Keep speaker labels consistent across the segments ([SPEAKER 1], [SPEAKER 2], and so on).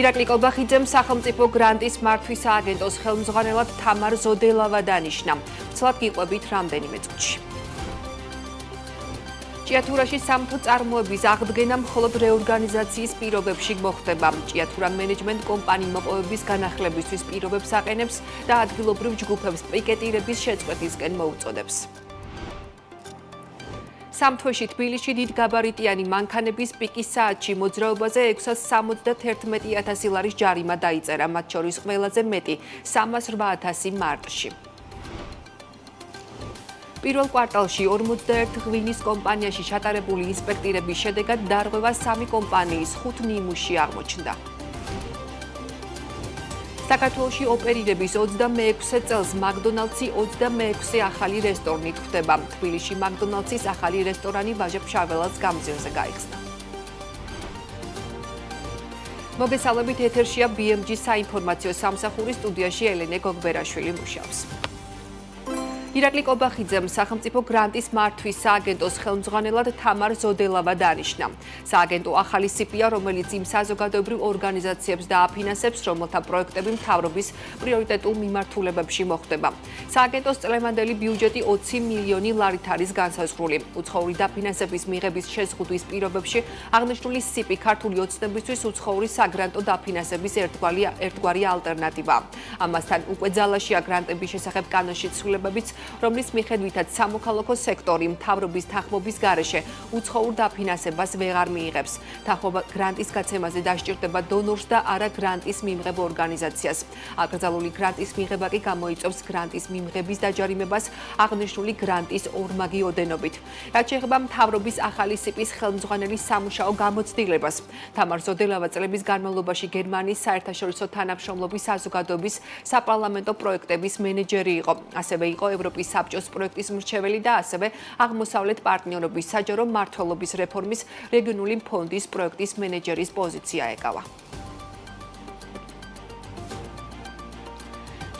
[SPEAKER 1] ირაკლი კობახიძემ სახელმწიფო გრანტის მართვის სააგენტოს ხელმძღვანელად თამარ ზოდელავა დანიშნა. მცლად გიყვებით რამდენიმე წუთში. ჭიათურაში სამთო წარმოების აღდგენა მხოლოდ რეორგანიზაციის პირობებში მოხდება. ჭიათურა მენეჯმენტ კომპანია მოპოვების განახლებისთვის პირობებს აყენებს და ადგილობრივ ჯგუფებს პიკეტირების შეწყვეტისკენ მოუწოდებს. სამთოში თბილისში დიდგაბარიტიანი მანქანების პიკის საათში მოძრაობაზე 671,000 ლარის ჯარიმა დაიწერა, მათ შორის ყველაზე მეტი 308,000 მარტში. პირველ კვარტალში 41 ღვინის კომპანიაში ჩატარებული ინსპექტირების შედეგად დარღვევა 3 კომპანიის 5 ნიმუში აღმოჩნდა. საქართველოში ოპერირების 26 წელს მაკდონალდსი 26 ახალი რესტორნი გვხვდება. თბილისში მაკდონალდსის ახალი რესტორანი ვაჟა ფშაველას გამზირზე გაიხსნა. მოგესალმებით, ეთერშია BMG საინფორმაციო სამსახურის სტუდიაში ელენე გოგბერაშვილი მუშაობს. ირაკლი კობახიძემ სახელმწიფო გრანტის მართვის სააგენტოს ხელმძღვანელად თამარ ზოდელავა დანიშნა. სააგენტო ახალი სიპია, რომელიც იმ საზოგადოებრივ ორგანიზაციებს დააფინანსებს, რომელთა პროექტები მთავრობის პრიორიტეტულ მიმართულებებში მოხდება. სააგენტოს წლევანდელი ბიუჯეტი 20 მილიონი ლარით არის განსაზღვრული. უცხოური დაფინანსების მიღების შეზღუდვის პირობებში აღნიშნული სიპი ქართული ოცნებისთვის უცხოური საგრანტო დაფინანსების ერთგვარი ალტერნატივაა. ამასთან უკვე ძალაშია გრანტების შესახებ კანონში ცვლილებებიც, რომლის მიხედვითაც სამოქალაქო სექტორი მთავრობის თანხმობის გარეშე უცხოურ დაფინანსებას ვეღარ მიიღებს. თანხმობა გრანტის გაცემაზე დასჭირდება დონორს და არა გრანტის მიმღებ ორგანიზაციას. აკრძალული გრანტის მიღება კი გამოიწვევს გრანტის მიმღების დაჯარიმებას აღნიშნული გრანტის ორმაგი ოდენობით. რაც შეეხება მთავრობის ახალი სიპის ხელმძღვანელის სამუშაო გამოცდილებას. თამარ ზოდელავა წლების განმავლობაში გერმანიის საერთაშორისო თანამშრომლობის საზოგადოების საპარლამენტო პროექტების მენეჯერი იყო. ასევე იყო ევროპის საბჭოს პროექტის მრჩეველი და ასევე აღმოსავლეთ პარტნიორობის საჯარო მმართველობის რეფორმის რეგიონული ფონდის პროექტის მენეჯერის პოზიცია ეკავა.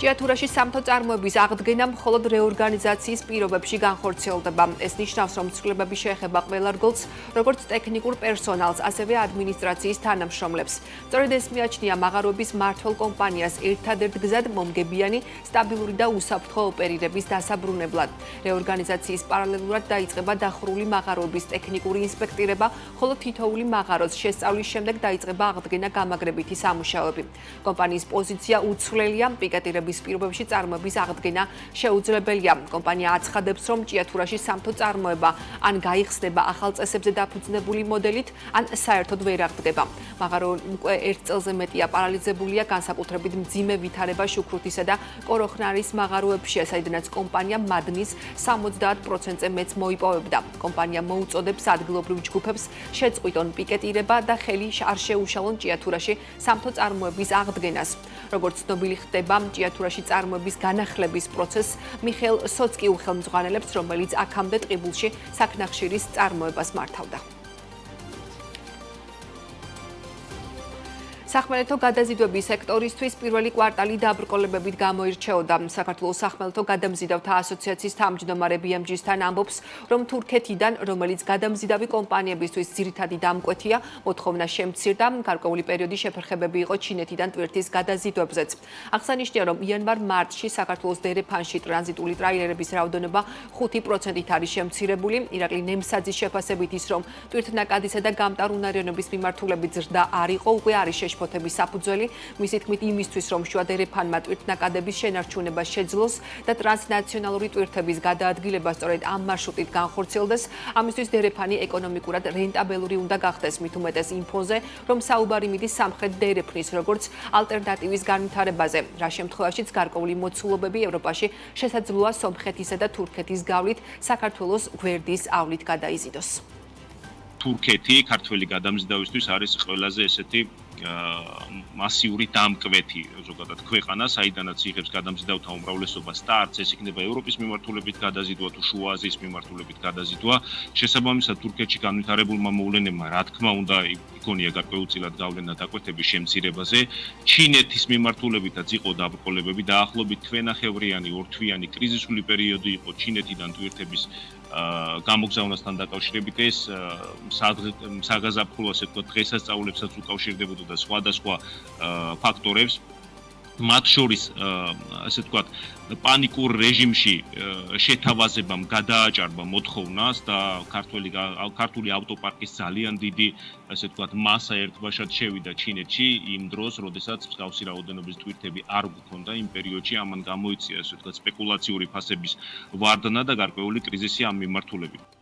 [SPEAKER 1] ჭიათურაში სამთო წარმოების აღდგენა მხოლოდ რეორგანიზაციის პირობებში განხორციელდება. ეს ნიშნავს, რომ ცვლილებები შეეხება ყველა რგოლს, როგორც ტექნიკურ პერსონალს, ასევე ადმინისტრაციის თანამშრომლებს. სწორედ ეს მიაჩნია მაღაროების მმართველ კომპანიას ერთადერთ გზად მომგებიანი, სტაბილური და უსაფრთხო ოპერირების დასაბრუნებლად. რეორგანიზაციის პარალელურად დაიწყება დახურული მაღაროების ტექნიკური ინსპექტირება, ხოლო თითოეული მაღაროს შესწავლის შემდეგ დაიწყება აღდგენა გამაგრებითი სამუშაოები. კომპანიის პოზიცია უცვლელია, პიკეტირების პირობებში წარმოების აღდგენა შეუძლებელია. კომპანია აცხადებს, რომ ჭიათურაში სამთო წარმოება ან გაიხსნება ახალ წესებზე დაფუძნებული მოდელით, ან საერთოდ ვერ აღდგება. მაღარო უკვე 1 წელზე მეტია პარალიზებულია, განსაკუთრებით მძიმე ვითარება შუქრუთისა და კოროხნარის მაღაროებშია, საიდანაც კომპანია მადნის 70%-ზე მეც მოიპოვებდა. კომპანია მოუწოდებს ადგილობრივ ჯგუფებს შეწყვიტონ პიკეტირება და ხელი არ შეუშალონ ჭიათურაში სამთო წარმოების აღდგენას. როგორც ცნობილი ხდება, ჭიათურაში წარმოების განახლების პროცესს მიხეილ სოცკი უხელმძღვანელებს, რომელიც აქამდე ტყიბულში საქნახშირის წარმოებას მართავდა. სახმელეთო გადაზიდვების სექტორისთვის პირველი კვარტალი დაბრკოლებებით გამოირჩეოდა. საქართველოს სახმელეთო გადამზიდავთა ასოციაციის თავმჯდომარე BMG-სთან ამბობს, რომ თურქეთიდან, რომელიც გადამზიდავი კომპანიებისთვის ძირითადი დამკვეთია, მოთხოვნა შემცირდა. გარკვეული პერიოდი შეფერხებები იყო ჩინეთიდან ტვირთის გადაზიდვებზეც. აღსანიშნავია, რომ იანვარ-მარტში საქართველოს დერეფანში ტრანზიტული ტრაილერების რაოდენობა 5%-ით არის შემცირებული. ირაკლი ნემსაძის შეფასებით ის, რომ ტვირთნაკადისა და გამტარუნარიანობის მიმართულებით ზრდა არ იყო, უკვე არის შეშფოთების საფუძველი, მისი თქმით იმისთვის, რომ შუა დერეფანმა ტვირთნაკადების შენარჩუნება შეძლოს და ტრანსნაციონალური ტვირთების გადაადგილება სწორედ ამ მარშრუტით განხორციელდეს, ამისთვის დერეფანი ეკონომიკურად რენტაბელური უნდა გახდეს, მით უმეტეს იმ ფონზე, რომ საუბარი მიდის სამხრეთ დერეფნის როგორც ალტერნატივის განვითარებაზე, რა შემთხვევაშიც გარკვეული მოცულობები ევროპაში შესაძლოა სომხეთისა და თურქეთის გავლით საქართველოს გვერდის ავლით გადაიზიდოს.
[SPEAKER 2] თურქეთი ქართველი გადამზიდავისთვის არის ყველაზე ესეთი მასიური დამკვეთი ზოგადად ქვეყანა, საიდანაც იღებს გადამზიდავთა უმრავლესობას და არც ეს იქნება ევროპის მიმართულებით გადაზიდვა თუ შუა აზიის მიმართულებით გადაზიდვა. შესაბამისად, თურქეთში განვითარებულმა მოვლენებმა, რა თქმა უნდა, იქონია გარკვეულწილად გავლენა დაკვეთების შემცირებაზე. ჩინეთის მიმართულებითაც იყო დაბრკოლებები, დაახლოებით თვენახევრიანი, ორთვიანი კრიზისული პერიოდი იყო ჩინეთიდან ტვირთების გამოგზავნასთან დაკავშირებით ეს საგაზაფხულო ასე ვთქვათ დღესასწაულებსაც უკავშირდებოდა ემთხვეოდა სხვადასხვა ფაქტორებს. მათ შორის ასე ვთქვათ პანიკურ რეჟიმში შეთავაზებამ გადააჭარბა მოთხოვნას და ქართული ავტოპარკის ძალიან დიდი ასე ვთქვათ მასა ერთბაშად შევიდა ჩინეთში იმ დროს, როდესაც მსგავსი რაოდენობის ტვირთები არ გქონდა იმ პერიოდში, ამან გამოიწვია ასე ვთქვათ სპეკულაციური ფასების ვარდნა და გარკვეული კრიზისი ამ მიმართულებით.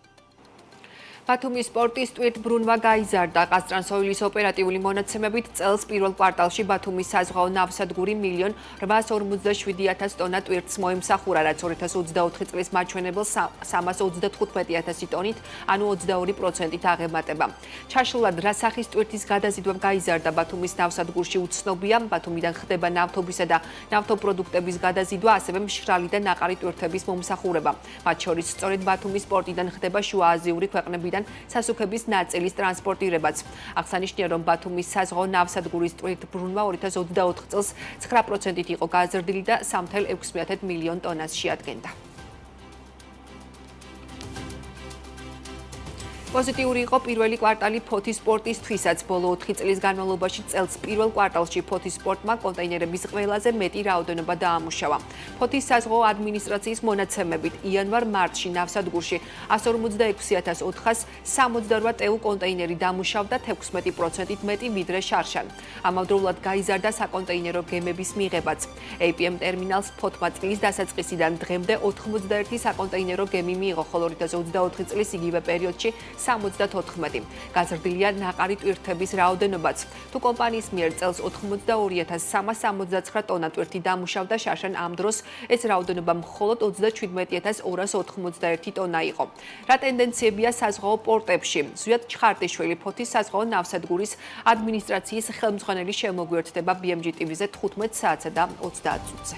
[SPEAKER 1] ბათუმის სპორტის ტვირთბრუნვა გაიზარდა. ყაზტრანსოილის ოპერატიული მონაცემებით წელს პირველ კვარტალში ბათუმის საზღვაო ნავსადგური 1.847.000 ტონა ტვირთს მოემსახურა, რაც 2024 წლის მაჩვენებელ 335.000 ტონით, ანუ 22%-ით აღემატება. ჩაშლილად რა სახის ტვირთის გადაზიდვა გაიზარდა ბათუმის ნავსადგურში უცნობია. ბათუმიდან ხდება ნავთობისა და ნავთობპროდუქტების გადაზიდვა, ასევე მშრალი და ნაყარი ტვირთების მომსახურება. მათ შორის სწორედ ბათუმის პორტიდან ხდება შუააზიური ქვეყნებიდან სასუქების ნაწილის ტრანსპორტირებაც. აღსანიშნავია, რომ ბათუმის საზღვაო ნავსადგურის ტვირთბრუნვა 2024 წელს 9%-ით იყო გაზრდილი და 3.6 მილიონ ტონას შეადგენდა. პოზიტიური იყო პირველი კვარტალი ფოთის სპორტისთვისაც. ბოლო 4 წლის განმავლობაში წელს პირველ კვარტალში ფოთის სპორტმა კონტეინერების ყველაზე მეტი რაოდენობა დაამუშავა. ფოთის საზღვაო ადმინისტრაციის მონაცემებით იანვარ-მარტში ნავსადგურში 146.468 ტეუ კონტეინერი დამუშავდა 16%-ით მეტი ვიდრე შარშან. ამავდროულად გაიზარდა საკონტეინერო გემების მიღებაც. APM ტერმინალს ფოთმა წლის დასაწყისიდან დღემდე 91 საკონტეინერო გემი მიიღო, ხოლო 2024 წლის იგივე პერიოდში 74. გაზრდილია ნაყარი ტვირთების რაოდენობაც. თუ კომპანიის მიერ წელს 82.369 ტონა ტვირთი დამუშავდა შარშან, ამ დროს ეს რაოდენობა მხოლოდ 37.291 ტონა იყო. რა ტენდენციებია საზღვაო პორტებში? ზვიად ჩხარტიშვილი ფოთის საზღვაო ნავსადგურის ადმინისტრაციის ხელმძღვანელი შემოგვიერთდება BMG TV-ზე 15 საათსა და 30 წუთზე.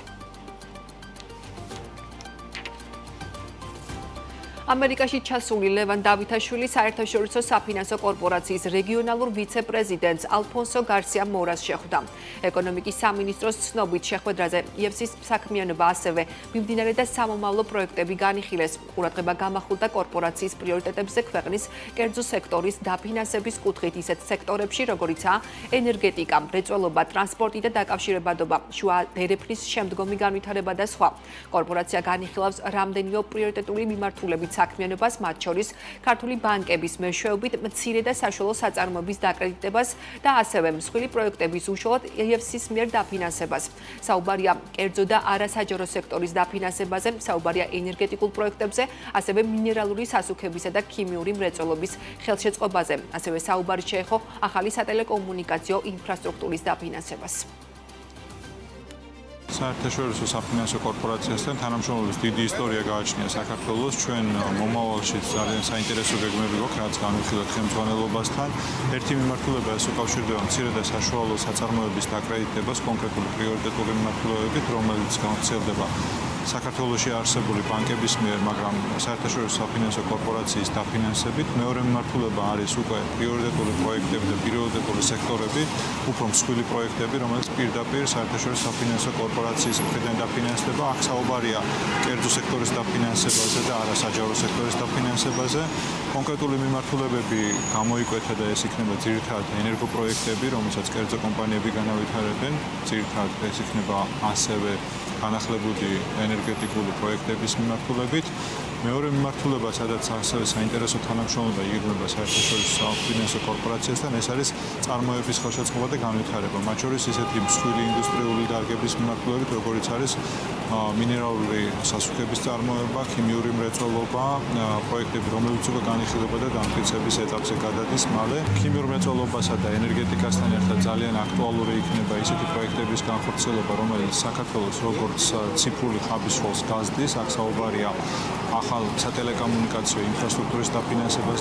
[SPEAKER 1] ამერიკაში ჩასული ლევან დავითაშვილი საერთაშორისო საფინანსო კორპორაციის რეგიონალურ ვიცე-პრეზიდენტს ალფონსო გარსია მორას შეხვდა. ეკონომიკის სამინისტროს ცნობით შეხვედრაზე EFSI-ის საქმიანობა, ასევე მიმდინარე და სამომავლო პროექტები განიხილეს. ყურადღება გამახვილდა კორპორაციის პრიორიტეტებზე ქვეყნის კერძო სექტორის დაფინანსების კუთხით ისეთ სექტორებში, როგორიცაა ენერგეტიკა, მრეწველობა, ტრანსპორტი და დაკავშირებადობა, შუა ერეფნის შემდგომი განვითარება და სხვა. კორპორაცია განიხილავს რამდენიმე პრიორიტეტული მიმართულებით საქმიანობას, მათ შორის ქართული ბანკების მეშვეობით მცირე და საშუალო საწარმოების დაკრედიტებას და ასევე მსხვილი პროექტების უშუალოდ EFSI-ის მიერ დაფინანსებას. საუბარია კერძო და არასაჯარო სექტორის დაფინანსებაზე, საუბარია ენერგეტიკულ პროექტებზე, ასევე მინერალური სასუქებისა და ქიმიური მრეწველობის ხელშეწყობაზე. ასევე საუბარი შეეხო ახალი სატელეკომუნიკაციო ინფრასტრუქტურის დაფინანსებას.
[SPEAKER 3] საერთაშორისო საფინანსო კორპორაციასთან თანამშრომლობის დიდი ისტორია გააჩნია საქართველოს. ჩვენ მომავალში ძალიან საინტერესო გეგმები გვაქვს, რაც განვიხილოთ ხელმძღვანელობასთან. ერთი მიმართულება ეს უკავშირდება მცირე და საშუალო საწარმოების დაკრედიტებას კონკრეტული პრიორიტეტული მიმართულებებით, რომელიც გავრცელდება საქართველოში არსებული ბანკების მიერ, მაგრამ საერთაშორისო საფინანსო კორპორაციის დაფინანსებით. მეორე მიმართულება არის უკვე პრიორიტეტული პროექტები და პრიორიტეტული სექტორები, უფრო მსხვილი პროექტები, რომელიც პირდაპირ საერთაშორისო საფინანსო კორპორაციის მხრიდან დაფინანსდება. აქ საუბარია კერძო სექტორის დაფინანსებაზე და არასაჯარო სექტორის დაფინანსებაზე. კონკრეტული მიმართულებები გამოიკვეთა და ეს იქნება ძირითადად ენერგოპროექტები, რომელსაც კერძო კომპანიები განავითარებენ. ძირითადად ეს იქნება ასევე განახლებული ენერგეტიკული პროექტების მიმართულებით. მეორე მიმართულება, სადაც ასევე საინტერესო თანამშრომლობა იგეგმება საერთაშორისო საფინანსო კორპორაციასთან, ეს არის წარმოების ხელშეწყობა და განვითარება. მათ შორის ისეთი მსხვილი ინდუსტრიული დარგების მიმართულებით, როგორიც არის მინერალური სასუქების წარმოება, ქიმიური მრეწველობა, პროექტები, რომლებიც უკვე განიხილება და დამტკიცების ეტაპზე გადადის მალე. ქიმიურ მრეწველობასა და ენერგეტიკასთან ერთად ძალიან აქტუალური იქნება ისეთი პროექტების განხორციელება, რომელიც საქართველოს როგორც ციფრული ხაბის როლს გაზრდის. აქ საუბარია ახალ სატელეკომუნიკაციო ინფრასტრუქტურის დაფინანსებას.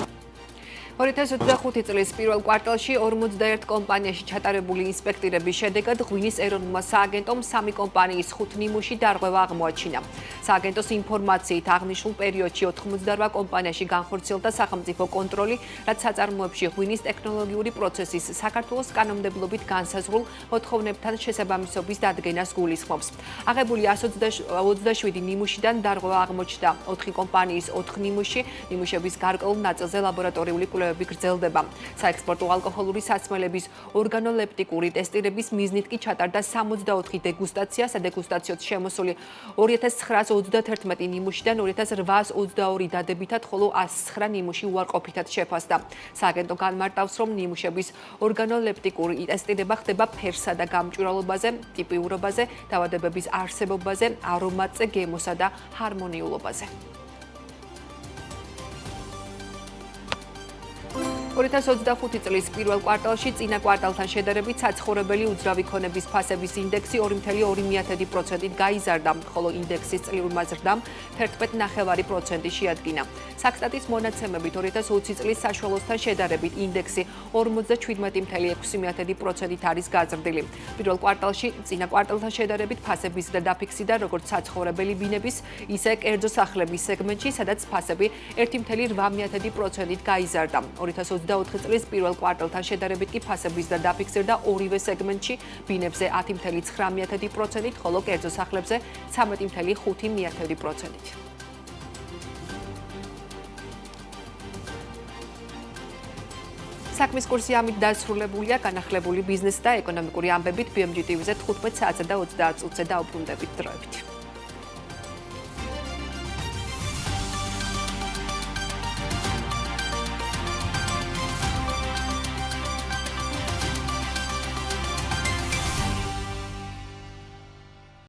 [SPEAKER 1] 2025 წლის პირველ კვარტალში 41 კომპანიაში ჩატარებული ინსპექტირების შედეგად ღვინის ეროვნულმა სააგენტომ 3 კომპანიის 5 ნიმუში დარღვევა აღმოაჩინა. სააგენტოს ინფორმაციით აღნიშნულ პერიოდში 88 კომპანიაში განხორციელდა სახელმწიფო კონტროლი, რაც საწარმოებში ღვინის ტექნოლოგიური პროცესის საქართველოს კანონმდებლობით განსაზღვრულ მოთხოვნებთან შესაბამისობის დადგენას გულისხმობს. აღებული 127 ნიმუშიდან დარღვევა აღმოჩნდა 4 კომპანიის 4 ნიმუში, ნიმუშების გარკვეულ ნაწილზე ლაბორატორიული გამოკვლევები გრძელდება. საექსპორტო ალკოჰოლური საცმელების ორგანოლეპტიკური ტესტირების მიზნით კი ჩატარდა 64 დეგუსტაცია, სადეგუსტაციოდ შემოსული 2931 ნიმუშიდან 2822 დადებითად, ხოლო 109 ნიმუში უარყოფითად შეფასდა. სააგენტო განმარტავს, რომ ნიმუშების ორგანოლეპტიკური ტესტირება ხდება ფერსა და გამჭვირვალობაზე, ტიპიურობაზე, დაავადებების არსებობაზე, არომატზე, გემოსა და ჰარმონიულობაზე. 2025 წლის პირველ კვარტალში წინა კვარტალთან შედარებით საცხოვრებელი უძრავი ქონების ფასების ინდექსი 2.2%-ით გაიზარდა, ხოლო ინდექსის წლიურმა ზრდამ 11.9% შეადგინა. საქსტატის მონაცემებით 2020 წლის საშუალოსთან შედარებით ინდექსი 47.6%-ით არის გაზრდილი. პირველ კვარტალში წინა კვარტალთან შედარებით ფასების ზრდა დაფიქსირდა როგორც საცხოვრებელი ბინების, ისე კერძო სახლების სეგმენტში, სადაც ფასები 1.8%-ით გაიზარდა. 2024 წლის პირველ კვარტალთან შედარებით კი ფასების ზრდა დაფიქსირდა ორივე სეგმენტში, ბინებზე 10.9%-ით, ხოლო კერძო სახლებზე 13.5%-ით. საქმის კურსი ამით დასრულებულია. განახლებული ბიზნესი და ეკონომიკური ამბებით BMG TV-ზე 15 საათსა და 30 წუთზე დაუბრუნდებით. დროებით.